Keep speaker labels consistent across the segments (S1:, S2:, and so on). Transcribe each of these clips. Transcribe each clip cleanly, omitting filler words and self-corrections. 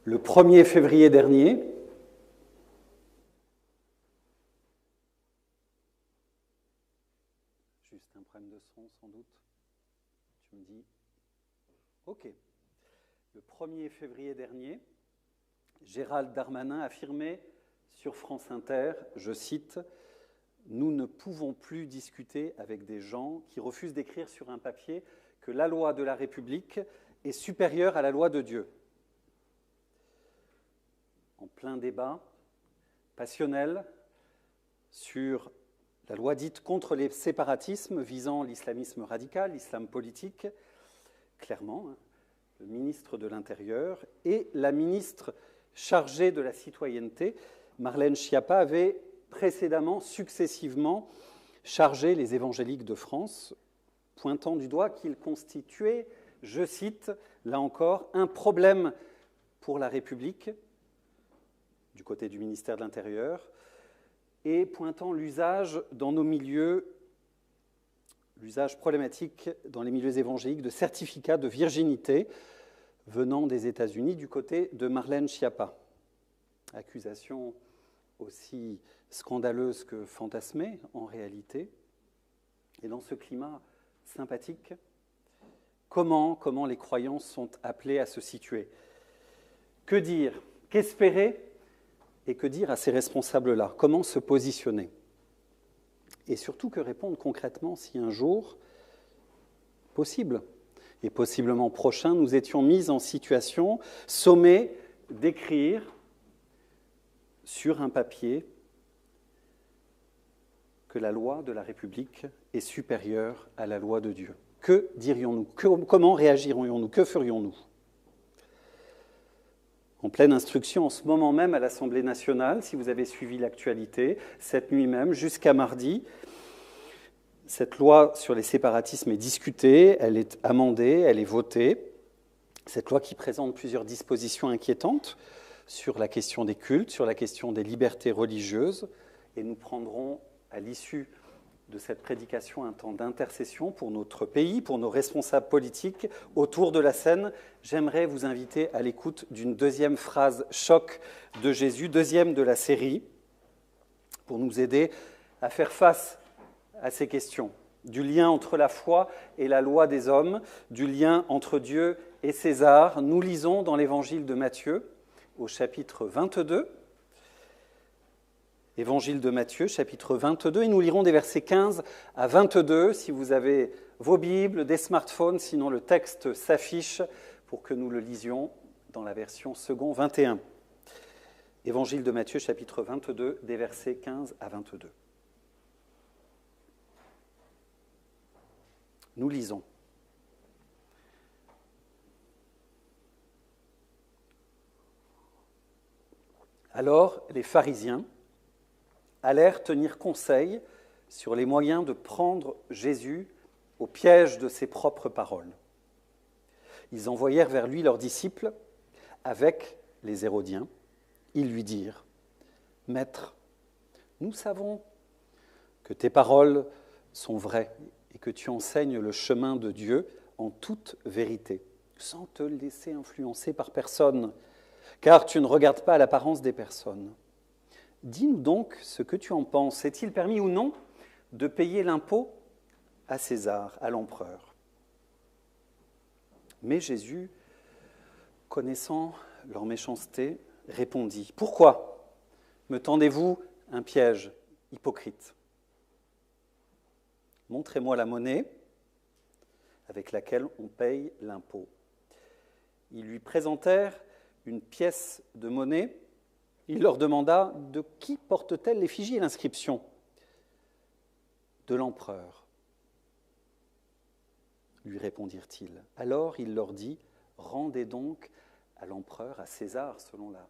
S1: Le 1er février dernier, juste un problème de son sans doute, tu me dis, ok. Le 1er février dernier, Gérald Darmanin affirmait sur France Inter, je cite, « Nous ne pouvons plus discuter avec des gens qui refusent d'écrire sur un papier que la loi de la République est supérieure à la loi de Dieu. » En plein débat passionnel sur la loi dite contre les séparatismes visant l'islamisme radical, l'islam politique, clairement, le ministre de l'Intérieur et la ministre chargée de la citoyenneté, Marlène Schiappa, avait précédemment, successivement, chargé les évangéliques de France, pointant du doigt qu'ils constituaient, je cite, là encore, un problème pour la République, du côté du ministère de l'Intérieur, et pointant l'usage dans nos milieux, l'usage problématique dans les milieux évangéliques de certificats de virginité venant des États-Unis du côté de Marlène Schiappa. Accusation aussi scandaleuse que fantasmée en réalité. Et dans ce climat sympathique, comment les croyants sont appelés à se situer? Que dire? Qu'espérer? Et que dire à ces responsables-là? Comment se positionner? Et surtout, que répondre concrètement si un jour, possible, et possiblement prochain, nous étions mis en situation, sommés d'écrire sur un papier que la loi de la République est supérieure à la loi de Dieu. Que dirions-nous? Comment réagirions-nous? Que ferions-nous? En pleine instruction en ce moment même à l'Assemblée nationale, si vous avez suivi l'actualité, cette nuit même, jusqu'à mardi, cette loi sur les séparatismes est discutée, elle est amendée, elle est votée. Cette loi qui présente plusieurs dispositions inquiétantes sur la question des cultes, sur la question des libertés religieuses. Et nous prendrons à l'issue de cette prédication un temps d'intercession pour notre pays, pour nos responsables politiques. Autour de la scène, j'aimerais vous inviter à l'écoute d'une deuxième phrase choc de Jésus, deuxième de la série, pour nous aider à faire face à ces questions, du lien entre la foi et la loi des hommes, du lien entre Dieu et César. Nous lisons dans l'évangile de Matthieu, au chapitre 22, Évangile de Matthieu, chapitre 22, et nous lirons des versets 15 à 22, si vous avez vos Bibles, des smartphones, sinon le texte s'affiche pour que nous le lisions dans la version second 21. Évangile de Matthieu, chapitre 22, des versets 15 à 22. Nous lisons. Alors, les pharisiens allèrent tenir conseil sur les moyens de prendre Jésus au piège de ses propres paroles. Ils envoyèrent vers lui leurs disciples avec les Hérodiens. Ils lui dirent : « Maître, nous savons que tes paroles sont vraies et que tu enseignes le chemin de Dieu en toute vérité, sans te laisser influencer par personne, car tu ne regardes pas à l'apparence des personnes. Dis-nous donc ce que tu en penses. Est-il permis ou non de payer l'impôt à César, à l'empereur ? » Mais Jésus, connaissant leur méchanceté, répondit : « Pourquoi me tendez-vous un piège, hypocrite ? Montrez-moi la monnaie avec laquelle on paye l'impôt. » Ils lui présentèrent une pièce de monnaie. Il leur demanda : « De qui porte-t-elle l'effigie et l'inscription ? » ?»« De l'empereur, » lui répondirent-ils. Alors il leur dit : « Rendez donc à l'empereur, à César, selon la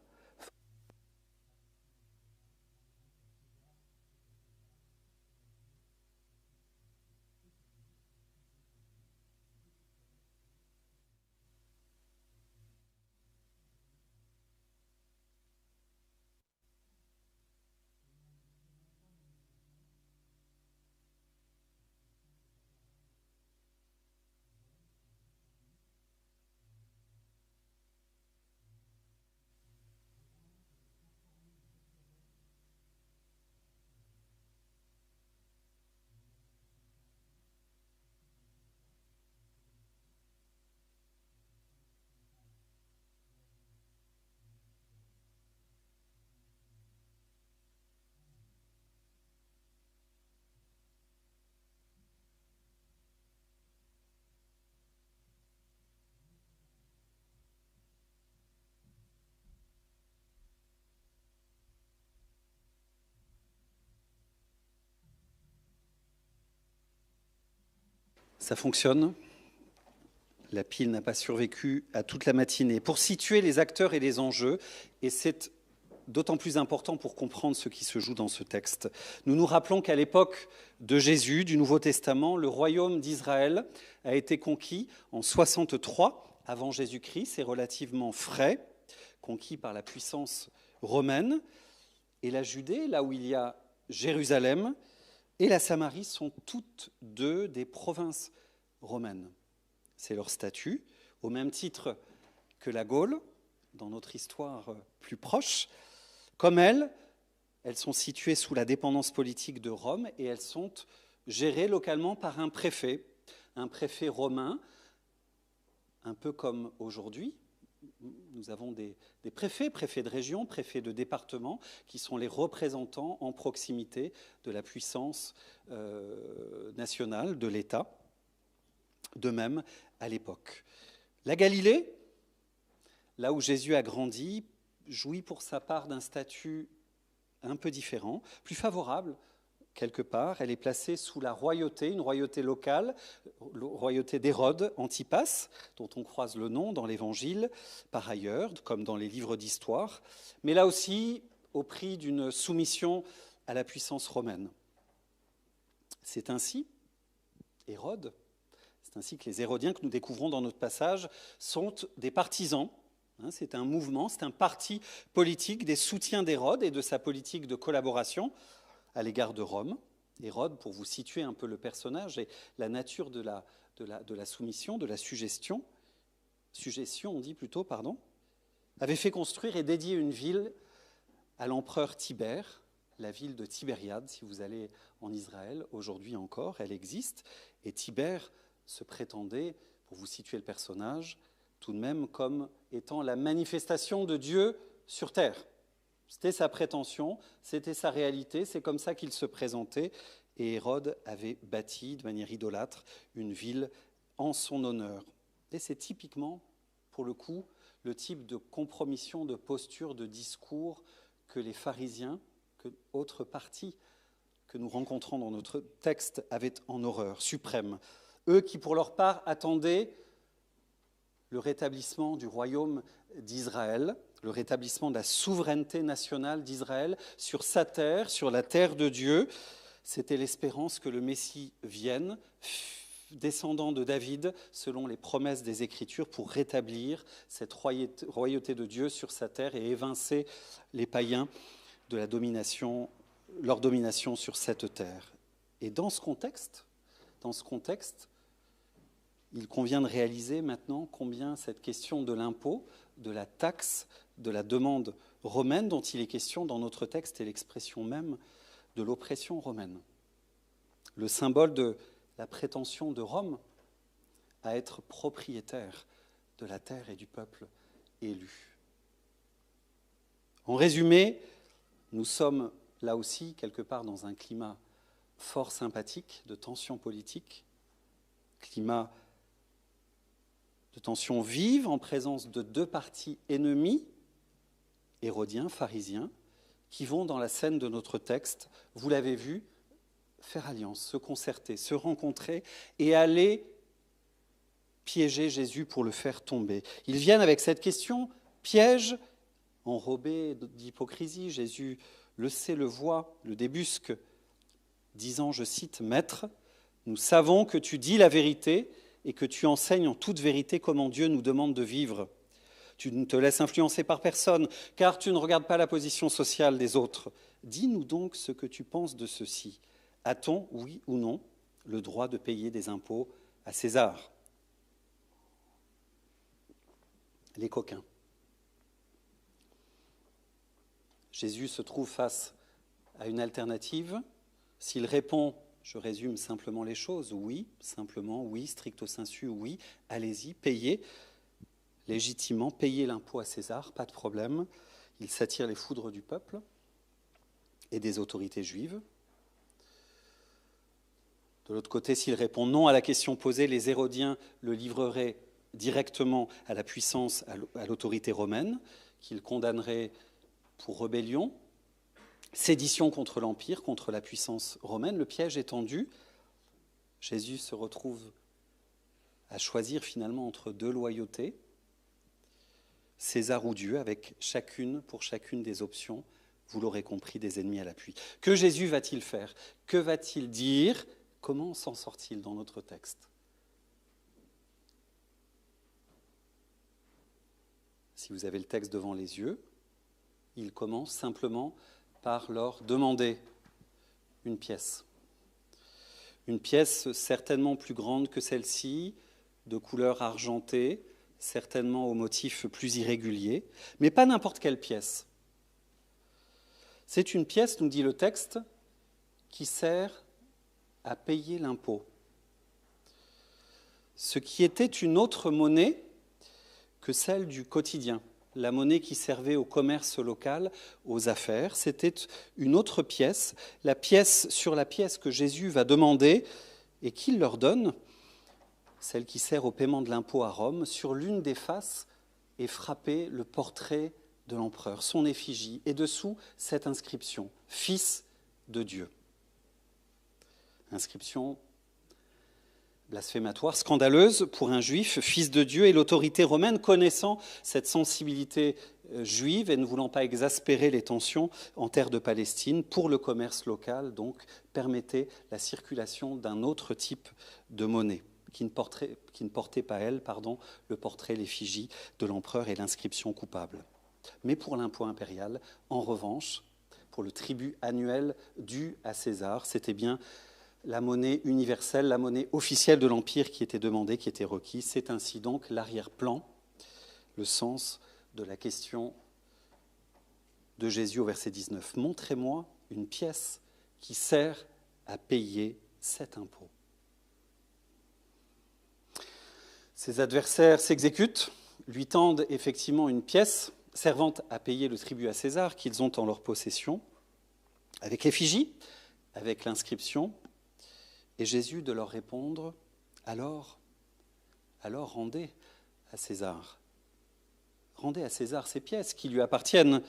S1: Ça fonctionne. La pile n'a pas survécu à toute la matinée. Pour situer les acteurs et les enjeux, et c'est d'autant plus important pour comprendre ce qui se joue dans ce texte. Nous nous rappelons qu'à l'époque de Jésus, du Nouveau Testament, le royaume d'Israël a été conquis en 63 avant Jésus-Christ. C'est relativement frais, conquis par la puissance romaine. Et la Judée, là où il y a Jérusalem, et la Samarie sont toutes deux des provinces romaines. C'est leur statut, au même titre que la Gaule, dans notre histoire plus proche. Comme elles sont situées sous la dépendance politique de Rome et elles sont gérées localement par un préfet romain, un peu comme aujourd'hui. Nous avons des préfets de région, préfets de département, qui sont les représentants en proximité de la puissance nationale, de l'État. De même, à l'époque. La Galilée, là où Jésus a grandi, jouit pour sa part d'un statut un peu différent, plus favorable quelque part. Elle est placée sous la royauté, une royauté locale, la royauté d'Hérode Antipas, dont on croise le nom dans l'Évangile, par ailleurs, comme dans les livres d'histoire, mais là aussi au prix d'une soumission à la puissance romaine. C'est ainsi, Hérode, c'est ainsi que les Hérodiens que nous découvrons dans notre passage sont des partisans. C'est un mouvement, c'est un parti politique des soutiens d'Hérode et de sa politique de collaboration à l'égard de Rome. Hérode, pour vous situer un peu le personnage et la nature de la soumission, de la suggestion, on dit plutôt, avait fait construire et dédier une ville à l'empereur Tibère, la ville de Tibériade, si vous allez en Israël, aujourd'hui encore, elle existe. Et Tibère se prétendait, pour vous situer le personnage, tout de même comme étant la manifestation de Dieu sur terre. C'était sa prétention, c'était sa réalité, c'est comme ça qu'il se présentait. Et Hérode avait bâti de manière idolâtre une ville en son honneur. Et c'est typiquement, pour le coup, le type de compromission, de posture, de discours que les pharisiens, que autres partis que nous rencontrons dans notre texte avaient en horreur suprême. Eux qui, pour leur part, attendaient le rétablissement du royaume d'Israël, le rétablissement de la souveraineté nationale d'Israël sur sa terre, sur la terre de Dieu. C'était l'espérance que le Messie vienne, descendant de David, selon les promesses des Écritures, pour rétablir cette royauté de Dieu sur sa terre et évincer les païens de leur domination sur cette terre. Et dans ce contexte, il convient de réaliser maintenant combien cette question de l'impôt, de la taxe, de la demande romaine dont il est question dans notre texte est l'expression même de l'oppression romaine. Le symbole de la prétention de Rome à être propriétaire de la terre et du peuple élu. En résumé, nous sommes là aussi quelque part dans un climat fort sympathique de tension politique, climat de tension vive en présence de deux partis ennemis, hérodiens, pharisiens, qui vont dans la scène de notre texte, vous l'avez vu, faire alliance, se concerter, se rencontrer et aller piéger Jésus pour le faire tomber. Ils viennent avec cette question, piège, enrobé d'hypocrisie. Jésus le sait, le voit, le débusque, disant, je cite, « Maître, nous savons que tu dis la vérité et que tu enseignes en toute vérité comment Dieu nous demande de vivre. Tu ne te laisses influencer par personne, car tu ne regardes pas la position sociale des autres. Dis-nous donc ce que tu penses de ceci. A-t-on, oui ou non, le droit de payer des impôts à César ?» Les coquins. Jésus se trouve face à une alternative. S'il répond, je résume simplement les choses, oui, simplement, oui, stricto sensu, oui, allez-y, payez, légitimement, payez l'impôt à César, pas de problème. Il s'attire les foudres du peuple et des autorités juives. De l'autre côté, s'il répond non à la question posée, les Hérodiens le livreraient directement à la puissance, à l'autorité romaine, qu'il condamnerait pour rébellion, sédition contre l'Empire, contre la puissance romaine. Le piège est tendu. Jésus se retrouve à choisir finalement entre deux loyautés, César ou Dieu, avec pour chacune des options, vous l'aurez compris, des ennemis à l'appui. Que Jésus va-t-il faire? Que va-t-il dire? Comment s'en sort-il dans notre texte? Si vous avez le texte devant les yeux, il commence simplement par leur demander une pièce. Une pièce certainement plus grande que celle-ci, de couleur argentée, certainement au motif plus irrégulier, mais pas n'importe quelle pièce. C'est une pièce, nous dit le texte, qui sert à payer l'impôt. Ce qui était une autre monnaie que celle du quotidien. La monnaie qui servait au commerce local, aux affaires, c'était une autre pièce, sur la pièce que Jésus va demander et qu'il leur donne, celle qui sert au paiement de l'impôt à Rome. Sur l'une des faces est frappé le portrait de l'empereur, son effigie, et dessous cette inscription, « Fils de Dieu ». Inscription blasphématoire, scandaleuse pour un juif, fils de Dieu, et l'autorité romaine, connaissant cette sensibilité juive et ne voulant pas exaspérer les tensions en terre de Palestine, pour le commerce local, donc, permettait la circulation d'un autre type de monnaie, qui ne portait pas, le portrait, l'effigie de l'empereur et l'inscription coupable. Mais pour l'impôt impérial, en revanche, pour le tribut annuel dû à César, c'était bien la monnaie universelle, la monnaie officielle de l'Empire qui était demandée, qui était requise. C'est ainsi donc l'arrière-plan, le sens de la question de Jésus au verset 19. « Montrez-moi une pièce qui sert à payer cet impôt. » Ses adversaires s'exécutent, lui tendent effectivement une pièce servant à payer le tribut à César qu'ils ont en leur possession, avec l'effigie, avec l'inscription, et Jésus de leur répondre, alors rendez à César ces pièces qui lui appartiennent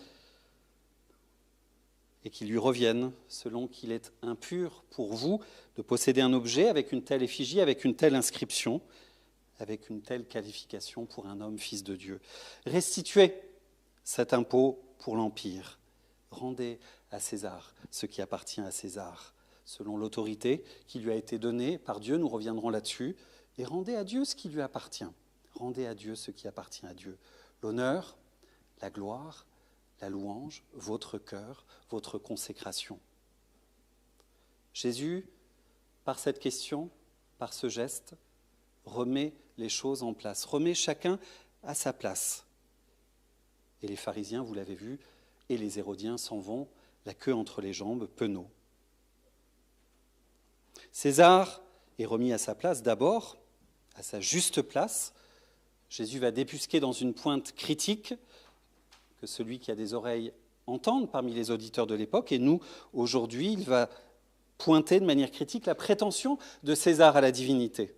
S1: et qui lui reviennent, selon qu'il est impur pour vous de posséder un objet avec une telle effigie, avec une telle inscription, avec une telle qualification pour un homme fils de Dieu. Restituez cet impôt pour l'Empire. Rendez à César ce qui appartient à César, selon l'autorité qui lui a été donnée par Dieu, nous reviendrons là-dessus, et rendez à Dieu ce qui lui appartient. Rendez à Dieu ce qui appartient à Dieu. L'honneur, la gloire, la louange, votre cœur, votre consécration. Jésus, par cette question, par ce geste, remet les choses en place, remet chacun à sa place. Et les pharisiens, vous l'avez vu, et les hérodiens s'en vont, la queue entre les jambes, penauds. César est remis à sa place d'abord, à sa juste place. Jésus va débusquer dans une pointe critique que celui qui a des oreilles entende parmi les auditeurs de l'époque. Et nous, aujourd'hui, il va pointer de manière critique la prétention de César à la divinité.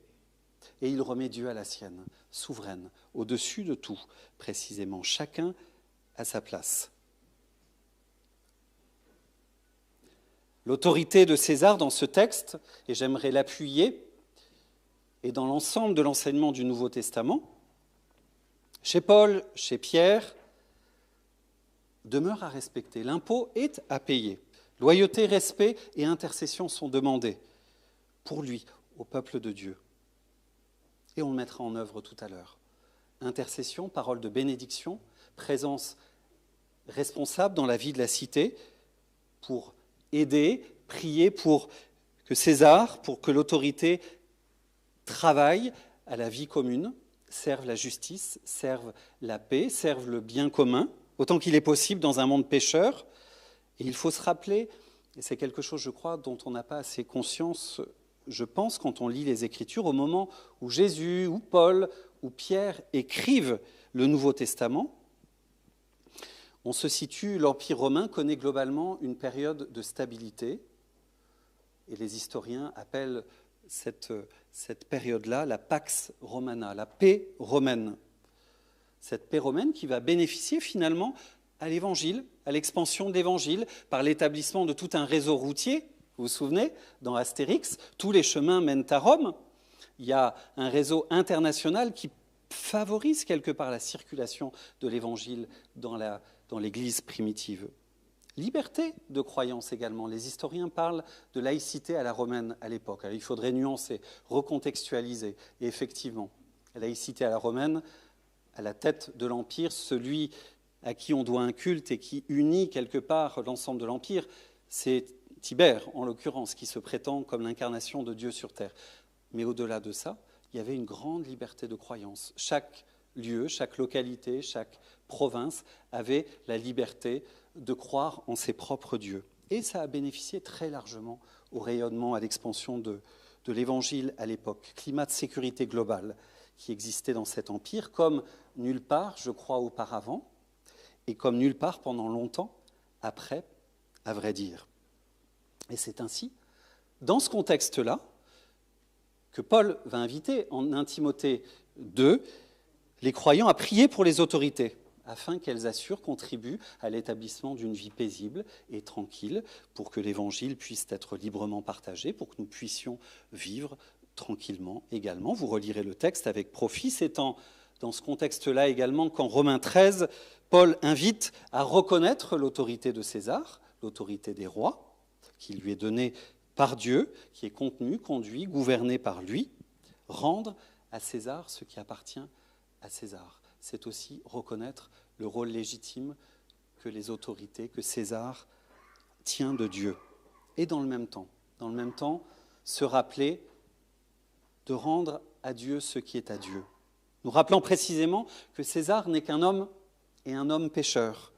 S1: Et il remet Dieu à la sienne, souveraine, au-dessus de tout, précisément, chacun à sa place. L'autorité de César dans ce texte, et j'aimerais l'appuyer, et dans l'ensemble de l'enseignement du Nouveau Testament, chez Paul, chez Pierre, demeure à respecter. L'impôt est à payer. Loyauté, respect et intercession sont demandés pour lui, au peuple de Dieu. Et on le mettra en œuvre tout à l'heure. Intercession, parole de bénédiction, présence responsable dans la vie de la cité pour aider, prier pour que César, pour que l'autorité travaille à la vie commune, serve la justice, serve la paix, serve le bien commun, autant qu'il est possible dans un monde pécheur. Et il faut se rappeler, et c'est quelque chose, je crois, dont on n'a pas assez conscience, je pense, quand on lit les Écritures, au moment où Jésus, ou Paul, ou Pierre écrivent le Nouveau Testament, on se situe, l'Empire romain connaît globalement une période de stabilité, et les historiens appellent cette période-là la Pax Romana, la paix romaine. Cette paix romaine qui va bénéficier finalement à l'Évangile, à l'expansion de l'Évangile, par l'établissement de tout un réseau routier. Vous vous souvenez, dans Astérix, tous les chemins mènent à Rome. Il y a un réseau international qui favorise quelque part la circulation de l'Évangile dans l'Église primitive. Liberté de croyance également. Les historiens parlent de laïcité à la romaine à l'époque. Alors, il faudrait nuancer, recontextualiser. Et effectivement, la laïcité à la romaine, à la tête de l'Empire, celui à qui on doit un culte et qui unit quelque part l'ensemble de l'Empire, c'est Tibère, en l'occurrence, qui se prétend comme l'incarnation de Dieu sur terre. Mais au-delà de ça, il y avait une grande liberté de croyance. Chaque lieu, chaque localité, chaque province avait la liberté de croire en ses propres dieux. Et ça a bénéficié très largement au rayonnement, à l'expansion de l'Évangile à l'époque. Climat de sécurité globale qui existait dans cet empire, comme nulle part, je crois, auparavant, et comme nulle part pendant longtemps après, à vrai dire. Et c'est ainsi, dans ce contexte-là, que Paul va inviter en 1 Timothée 2 les croyants à prier pour les autorités, afin qu'elles assurent, contribuent à l'établissement d'une vie paisible et tranquille, pour que l'Évangile puisse être librement partagé, pour que nous puissions vivre tranquillement également. Vous relirez le texte avec profit. C'est dans ce contexte-là également qu'en Romains 13, Paul invite à reconnaître l'autorité de César, l'autorité des rois, qui lui est donnée par Dieu, qui est contenu, conduit, gouverné par lui, rendre à César ce qui appartient à César. C'est aussi reconnaître le rôle légitime que les autorités, que César tient de Dieu. Et dans le même temps, se rappeler de rendre à Dieu ce qui est à Dieu. Nous rappelant précisément que César n'est qu'un homme et un homme pécheur.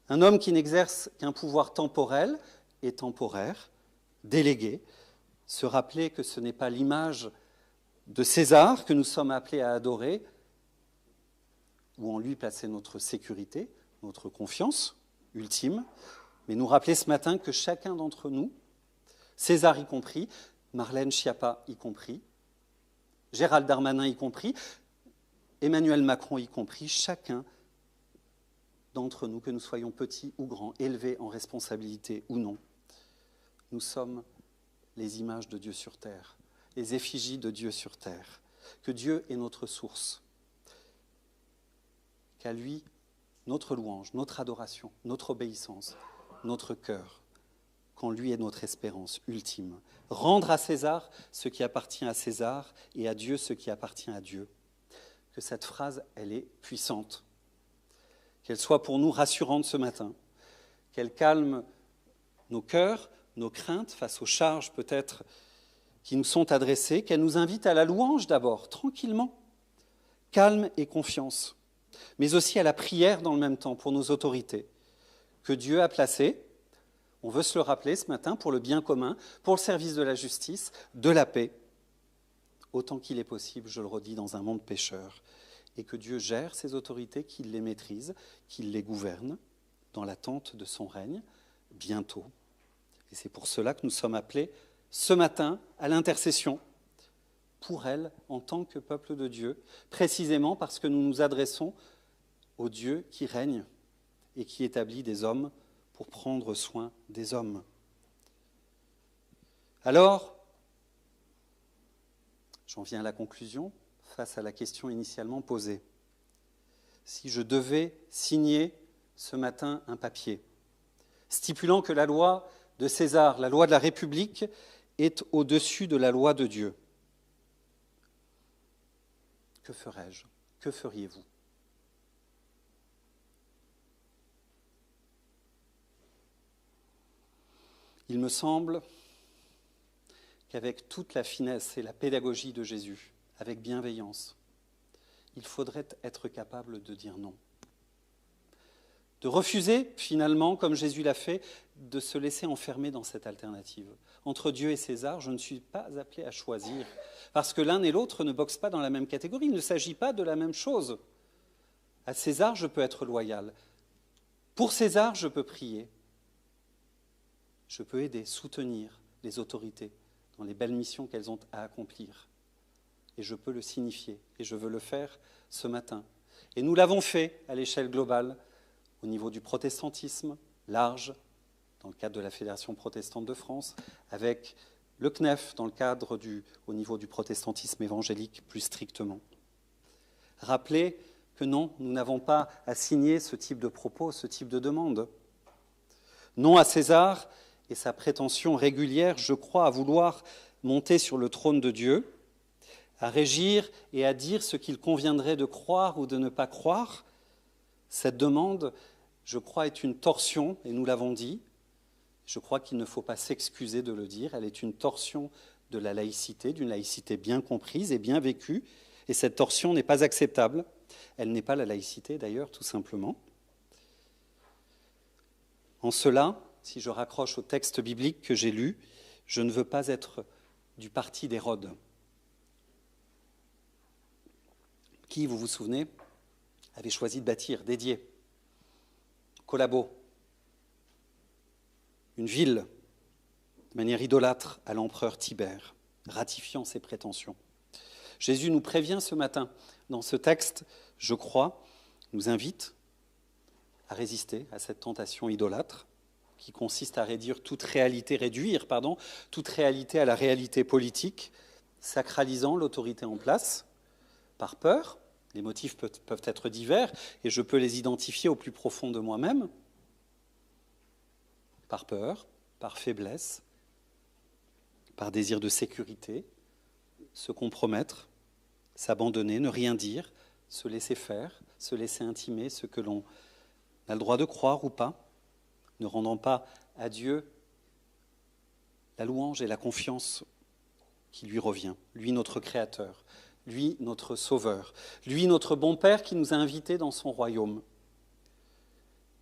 S1: Un homme qui n'exerce qu'un pouvoir temporel et temporaire, délégué, se rappeler que ce n'est pas l'image de César que nous sommes appelés à adorer, ou en lui placer notre sécurité, notre confiance ultime, mais nous rappeler ce matin que chacun d'entre nous, César y compris, Marlène Schiappa y compris, Gérald Darmanin y compris, Emmanuel Macron y compris, chacun d'entre nous, que nous soyons petits ou grands, élevés en responsabilité ou non, nous sommes les images de Dieu sur terre, les effigies de Dieu sur terre, que Dieu est notre source, qu'à lui, notre louange, notre adoration, notre obéissance, notre cœur, qu'en lui est notre espérance ultime. Rendre à César ce qui appartient à César et à Dieu ce qui appartient à Dieu. Que cette phrase, elle est puissante, qu'elle soit pour nous rassurante ce matin, qu'elle calme nos cœurs, nos craintes face aux charges peut-être qui nous sont adressées, qu'elle nous invite à la louange d'abord, tranquillement, calme et confiance, mais aussi à la prière dans le même temps pour nos autorités, que Dieu a placées, on veut se le rappeler ce matin, pour le bien commun, pour le service de la justice, de la paix, autant qu'il est possible, je le redis, dans un monde pécheur, et que Dieu gère ces autorités, qu'il les maîtrise, qu'il les gouverne, dans l'attente de son règne, bientôt. Et c'est pour cela que nous sommes appelés ce matin à l'intercession pour elles en tant que peuple de Dieu, précisément parce que nous nous adressons au Dieu qui règne et qui établit des hommes pour prendre soin des hommes. Alors, j'en viens à la conclusion face à la question initialement posée. Si je devais signer ce matin un papier stipulant que la loi de César, la loi de la République, est au-dessus de la loi de Dieu, que ferais-je ? Que feriez-vous ? Il me semble qu'avec toute la finesse et la pédagogie de Jésus, avec bienveillance, il faudrait être capable de dire non. De refuser, finalement, comme Jésus l'a fait, de se laisser enfermer dans cette alternative. Entre Dieu et César, je ne suis pas appelé à choisir, parce que l'un et l'autre ne boxent pas dans la même catégorie, il ne s'agit pas de la même chose. À César, je peux être loyal. Pour César, je peux prier. Je peux aider, soutenir les autorités dans les belles missions qu'elles ont à accomplir. Et je peux le signifier, et je veux le faire ce matin. Et nous l'avons fait à l'échelle globale, au niveau du protestantisme large, dans le cadre de la Fédération protestante de France, avec le CNEF dans le cadre au niveau du protestantisme évangélique plus strictement. Rappeler que non, nous n'avons pas à signer ce type de propos, ce type de demande. Non à César et sa prétention régulière, je crois, à vouloir monter sur le trône de Dieu, à régir et à dire ce qu'il conviendrait de croire ou de ne pas croire. Cette demande, je crois, est une torsion, et nous l'avons dit. Je crois qu'il ne faut pas s'excuser de le dire. Elle est une torsion de la laïcité, d'une laïcité bien comprise et bien vécue. Et cette torsion n'est pas acceptable. Elle n'est pas la laïcité, d'ailleurs, tout simplement. En cela, si je raccroche au texte biblique que j'ai lu, je ne veux pas être du parti d'Hérode, qui, vous vous souvenez, avait choisi de bâtir, dédier, Collabo, une ville de manière idolâtre à l'empereur Tibère, ratifiant ses prétentions. Jésus nous prévient ce matin, dans ce texte, je crois, nous invite à résister à cette tentation idolâtre qui consiste à réduire toute réalité à la réalité politique, sacralisant l'autorité en place par peur. Les motifs peuvent être divers et je peux les identifier au plus profond de moi-même. Par peur, par faiblesse, par désir de sécurité, se compromettre, s'abandonner, ne rien dire, se laisser faire, se laisser intimer ce que l'on a le droit de croire ou pas, ne rendant pas à Dieu la louange et la confiance qui lui revient, lui notre Créateur, lui notre Sauveur, lui notre bon Père qui nous a invités dans son royaume.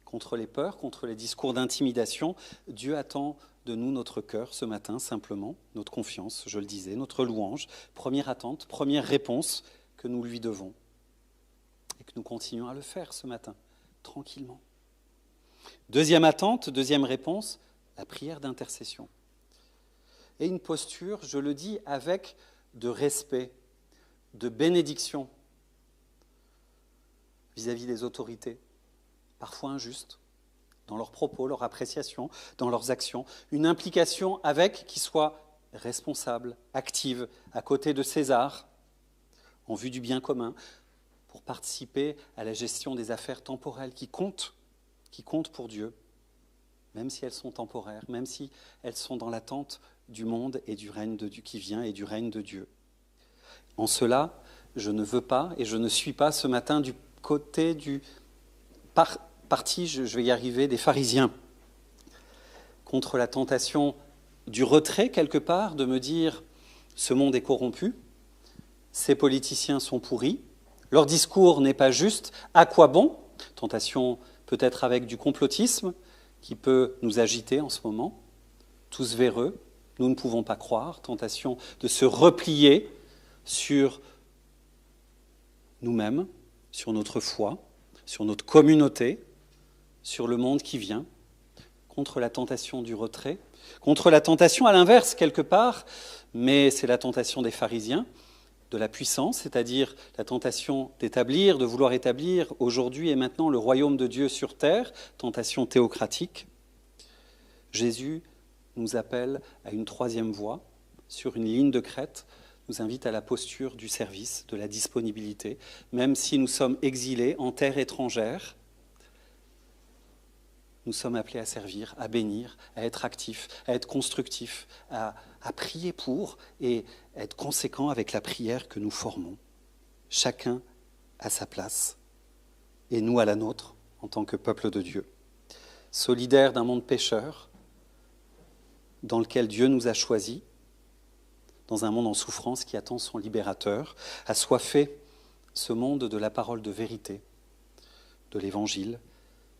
S1: Contre les peurs, contre les discours d'intimidation, Dieu attend de nous notre cœur ce matin, simplement, notre confiance, je le disais, notre louange, première attente, première réponse que nous lui devons. Et que nous continuons à le faire ce matin, tranquillement. Deuxième attente, deuxième réponse, la prière d'intercession. Et une posture, je le dis, avec de respect, de bénédiction vis-à-vis des autorités, parfois injustes, dans leurs propos, leur appréciation, dans leurs actions. Une implication avec qui soit responsable, active, à côté de César, en vue du bien commun, pour participer à la gestion des affaires temporelles qui comptent pour Dieu, même si elles sont temporaires, même si elles sont dans l'attente du monde et du règne de Dieu qui vient et du règne de Dieu. En cela, je ne veux pas et je ne suis pas ce matin du côté du parti, je vais y arriver, des pharisiens, contre la tentation du retrait quelque part, de me dire ce monde est corrompu, ces politiciens sont pourris, leur discours n'est pas juste, à quoi bon? Tentation peut-être avec du complotisme qui peut nous agiter en ce moment, tous véreux, nous ne pouvons pas croire, tentation de se replier sur nous-mêmes, sur notre foi, sur notre communauté, sur le monde qui vient, contre la tentation du retrait, contre la tentation à l'inverse quelque part, mais c'est la tentation des pharisiens, de la puissance, c'est-à-dire la tentation d'établir, de vouloir établir aujourd'hui et maintenant le royaume de Dieu sur terre, tentation théocratique. Jésus nous appelle à une troisième voie, sur une ligne de crête, nous invite à la posture du service, de la disponibilité, même si nous sommes exilés en terre étrangère, nous sommes appelés à servir, à bénir, à être actifs, à être constructifs, à prier pour et à être conséquents avec la prière que nous formons. Chacun à sa place et nous à la nôtre en tant que peuple de Dieu. Solidaires d'un monde pécheur dans lequel Dieu nous a choisis, dans un monde en souffrance qui attend son libérateur, assoiffé ce monde de la parole de vérité, de l'Évangile,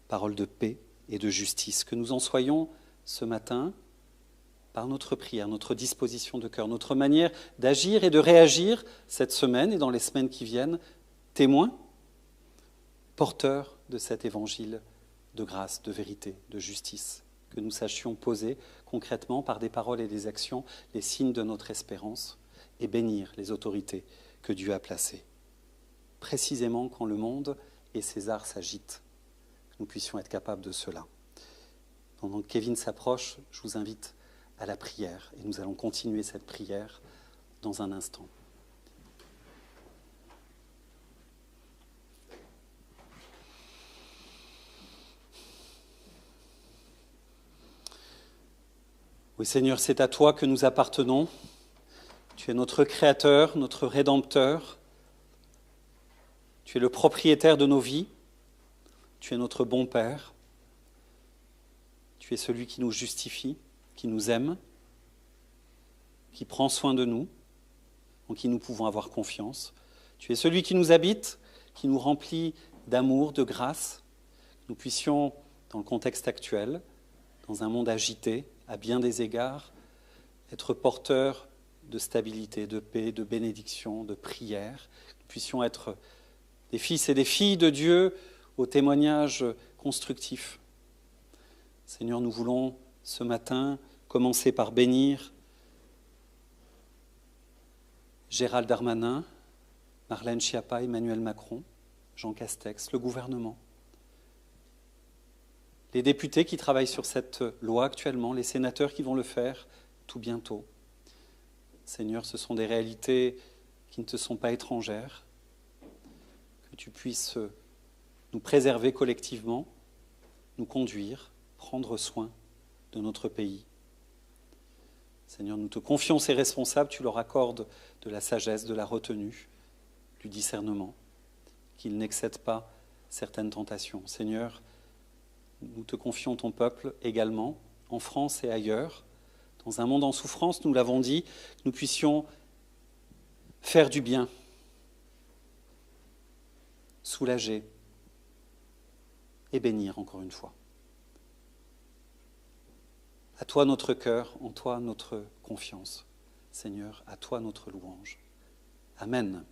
S1: parole de paix et de justice. Que nous en soyons ce matin, par notre prière, notre disposition de cœur, notre manière d'agir et de réagir cette semaine et dans les semaines qui viennent, témoins, porteurs de cet Évangile de grâce, de vérité, de justice. Que nous sachions poser concrètement par des paroles et des actions les signes de notre espérance et bénir les autorités que Dieu a placées. Précisément quand le monde et César s'agitent, que nous puissions être capables de cela. Pendant que Kevin s'approche, je vous invite à la prière. Et nous allons continuer cette prière dans un instant. Oui Seigneur, c'est à toi que nous appartenons. Tu es notre Créateur, notre Rédempteur. Tu es le propriétaire de nos vies. Tu es notre bon Père. Tu es celui qui nous justifie, qui nous aime, qui prend soin de nous, en qui nous pouvons avoir confiance. Tu es celui qui nous habite, qui nous remplit d'amour, de grâce. Nous puissions, dans le contexte actuel, dans un monde agité, à bien des égards, être porteurs de stabilité, de paix, de bénédiction, de prière. Nous puissions être des fils et des filles de Dieu au témoignage constructif. Seigneur, nous voulons ce matin commencer par bénir Gérald Darmanin, Marlène Schiappa, Emmanuel Macron, Jean Castex, le gouvernement. Les députés qui travaillent sur cette loi actuellement, les sénateurs qui vont le faire tout bientôt. Seigneur, ce sont des réalités qui ne te sont pas étrangères. Que tu puisses nous préserver collectivement, nous conduire, prendre soin de notre pays. Seigneur, nous te confions ces responsables, tu leur accordes de la sagesse, de la retenue, du discernement, qu'ils n'excèdent pas certaines tentations. Seigneur, nous te confions ton peuple également, en France et ailleurs. Dans un monde en souffrance, nous l'avons dit, nous puissions faire du bien, soulager et bénir encore une fois. À toi notre cœur, en toi notre confiance. Seigneur, à toi notre louange. Amen.